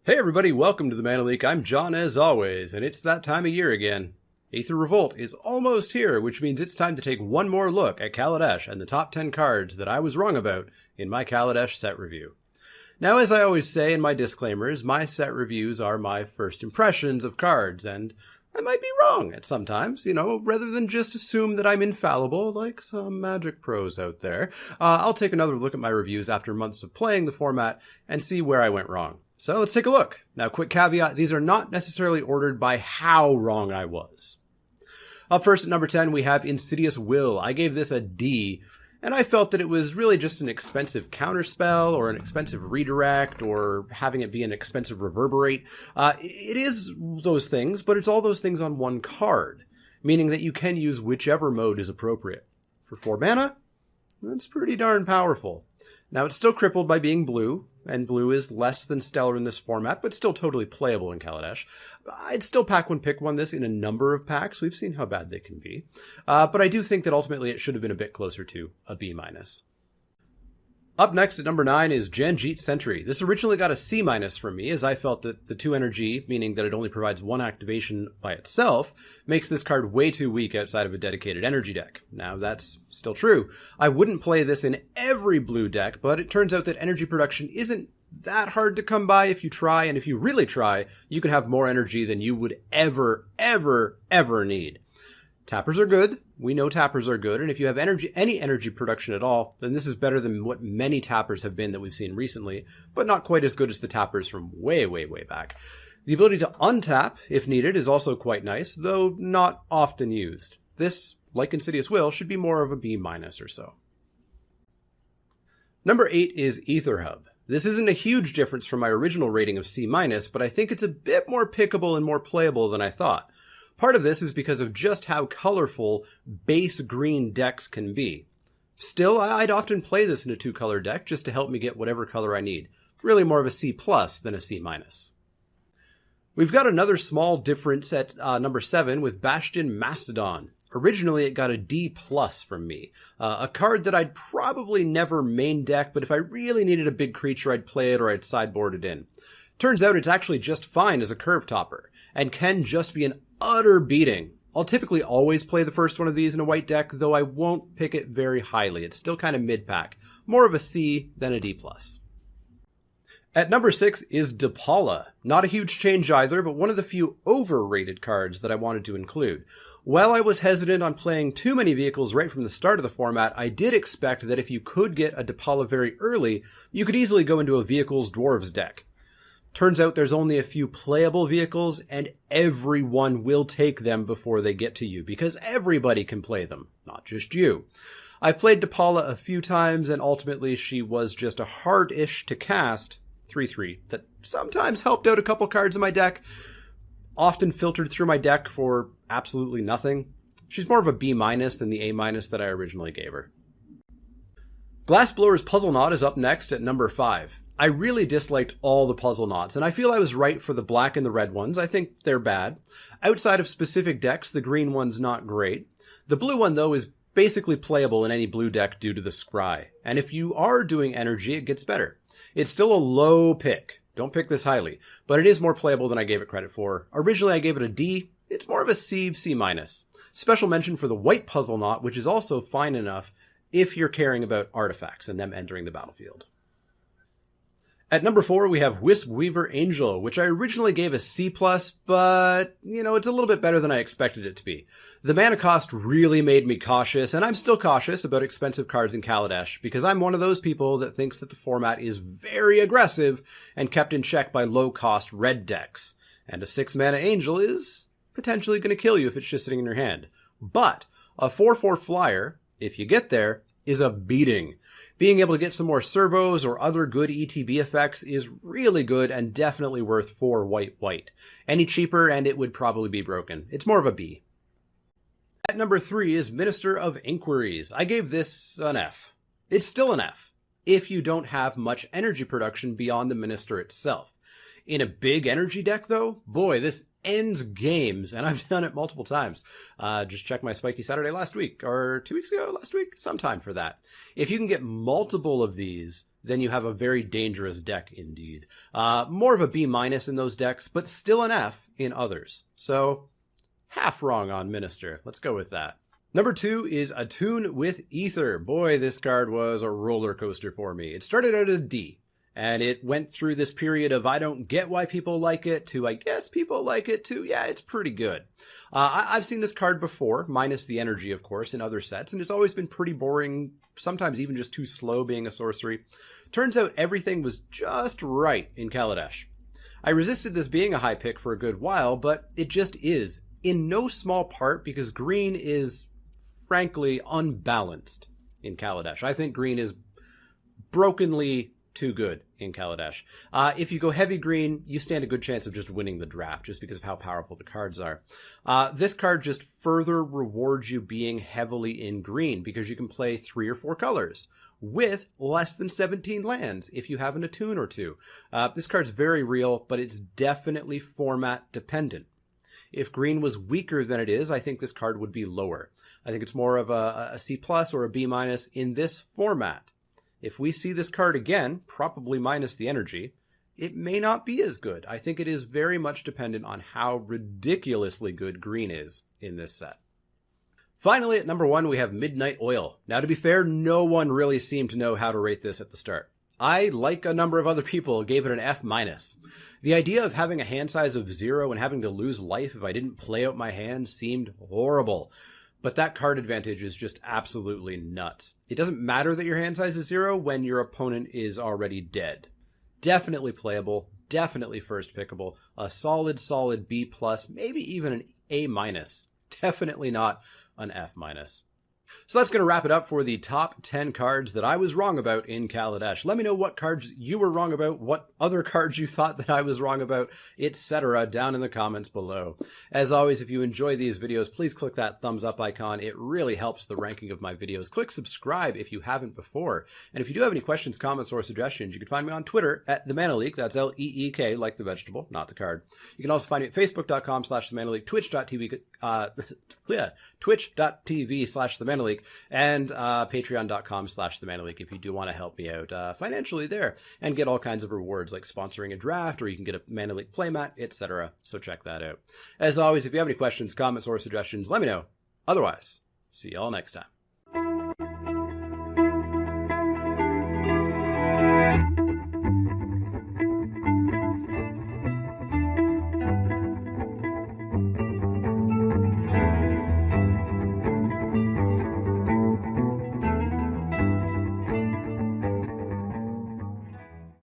Hey everybody, welcome to the Mana Leak. I'm John as always, and it's that time of year again. Aether Revolt is almost here, which means it's time to take one more look at Kaladesh and the top 10 cards that I was wrong about in my Kaladesh set review. Now, as I always say in my disclaimers, my set reviews are my first impressions of cards, and I might be wrong at sometimes, rather than just assume that I'm infallible like some Magic pros out there. I'll take another look at my reviews after months of playing the format and see where I went wrong. So let's take a look. Now, quick caveat, these are not necessarily ordered by how wrong I was. Up first at number 10, we have Insidious Will. I gave this a D, and I felt that it was really just an expensive counterspell or an expensive redirect or having it be an expensive reverberate. It is those things, but it's all those things on one card, meaning that you can use whichever mode is appropriate. For 4 mana, that's pretty darn powerful. Now, it's still crippled by being blue, and blue is less than stellar in this format, but still totally playable in Kaladesh. I'd still pick one this in a number of packs. We've seen how bad they can be. But I do think that ultimately it should have been a bit closer to a B-. Up next at number 9 is Genji Century. This originally got a C- from me, as I felt that the 2 energy, meaning that it only provides 1 activation by itself, makes this card way too weak outside of a dedicated energy deck. Now, that's still true. I wouldn't play this in every blue deck, but it turns out that energy production isn't that hard to come by if you try, and if you really try, you can have more energy than you would ever need. Tappers are good. We know tappers are good, and if you have any energy production at all, then this is better than what many tappers have been that we've seen recently, but not quite as good as the tappers from way back. The ability to untap, if needed, is also quite nice, though not often used. This, like Insidious Will, should be more of a B- or so. Number 8 is Aether Hub. This isn't a huge difference from my original rating of C-, but I think it's a bit more pickable and more playable than I thought. Part of this is because of just how colorful base green decks can be. Still, I'd often play this in a 2-color deck just to help me get whatever color I need. Really more of a C+ than a C-. We've got another small difference at number 7 with Bastion Macedon. Originally, it got a D+ from me. A card that I'd probably never main deck, but if I really needed a big creature, I'd play it or I'd sideboard it in. Turns out it's actually just fine as a curve topper, and can just be an utter beating. I'll typically always play the first one of these in a white deck, though I won't pick it very highly. It's still kind of mid-pack. More of a C than a D+. At number 6 is Paula. Not a huge change either, but one of the few overrated cards that I wanted to include. While I was hesitant on playing too many vehicles right from the start of the format, I did expect that if you could get a Paula very early, you could easily go into a Vehicles Dwarves deck. Turns out there's only a few playable vehicles, and everyone will take them before they get to you, because everybody can play them, not just you. I've played Paula a few times, and ultimately she was just a hard-ish to cast 3/3 that sometimes helped out a couple cards in my deck, often filtered through my deck for absolutely nothing. She's more of a B- than the A- that I originally gave her. Glassblower's Puzzle Knot is up next at number 5. I really disliked all the puzzle knots, and I feel I was right for the black and the red ones. I think they're bad. Outside of specific decks, the green one's not great. The blue one, though, is basically playable in any blue deck due to the scry. And if you are doing energy, it gets better. It's still a low pick. Don't pick this highly, but it is more playable than I gave it credit for. Originally, I gave it a D. It's more of a C, C-. Special mention for the white puzzle knot, which is also fine enough if you're caring about artifacts and them entering the battlefield. At number 4, we have Wandweaver Angel, which I originally gave a C+, but, it's a little bit better than I expected it to be. The mana cost really made me cautious, and I'm still cautious about expensive cards in Kaladesh, because I'm one of those people that thinks that the format is very aggressive and kept in check by low-cost red decks. And a 6-mana Angel is potentially going to kill you if it's just sitting in your hand. But a 4/4 flyer, if you get there, is a beating. Being able to get some more servos or other good ETB effects is really good and definitely worth 4 white. Any cheaper and it would probably be broken. It's more of a B. At number 3 is Minister of Inquiries. I gave this an F. It's still an F, if you don't have much energy production beyond the Minister itself. In a big energy deck, though, boy, this ends games, and I've done it multiple times. Just check my Spiky Saturday last week, or 2 weeks ago last week, sometime for that. If you can get multiple of these, then you have a very dangerous deck indeed. More of a B- in those decks, but still an F in others. So, half wrong on Minister. Let's go with that. Number 2 is Attune with Ether. Boy, this card was a roller coaster for me. It started out at a D, and it went through this period of I don't get why people like it, to I guess people like it, to yeah, it's pretty good. I've seen this card before, minus the energy, of course, in other sets, and it's always been pretty boring, sometimes even just too slow being a sorcery. Turns out everything was just right in Kaladesh. I resisted this being a high pick for a good while, but it just is, in no small part because green is, frankly, unbalanced in Kaladesh. I think green is brokenly too good in Kaladesh. If you go heavy green, you stand a good chance of just winning the draft just because of how powerful the cards are. This card just further rewards you being heavily in green because you can play 3 or 4 colors with less than 17 lands if you have an Attune or 2. This card's very real, but it's definitely format dependent. If green was weaker than it is, I think this card would be lower. I think it's more of a C+ or a B- in this format. If we see this card again, probably minus the energy, it may not be as good. I think it is very much dependent on how ridiculously good green is in this set. Finally, at number 1, we have Midnight Oil. Now, to be fair, no one really seemed to know how to rate this at the start. I, like a number of other people, gave it an F-. The idea of having a hand size of 0 and having to lose life if I didn't play out my hand seemed horrible. But that card advantage is just absolutely nuts. It doesn't matter that your hand size is 0 when your opponent is already dead. Definitely playable, definitely first pickable, a solid B+, maybe even an A-. Definitely not an F-. So that's going to wrap it up for the top 10 cards that I was wrong about in Kaladesh. Let me know what cards you were wrong about, what other cards you thought that I was wrong about, etc. down in the comments below. As always, if you enjoy these videos, please click that thumbs up icon. It really helps the ranking of my videos. Click subscribe if you haven't before. And if you do have any questions, comments, or suggestions, you can find me on Twitter at The Mana Leak. That's L-E-E-K, like the vegetable, not the card. You can also find me at facebook.com/TheManaLeak, twitch.tv/TheManaLeak, and patreon.com/TheManaLeak if you do want to help me out financially there and get all kinds of rewards like sponsoring a draft, or you can get a Mana Leak playmat, etc. So check that out. As always, if you have any questions, comments, or suggestions, let me know. Otherwise, see you all next time.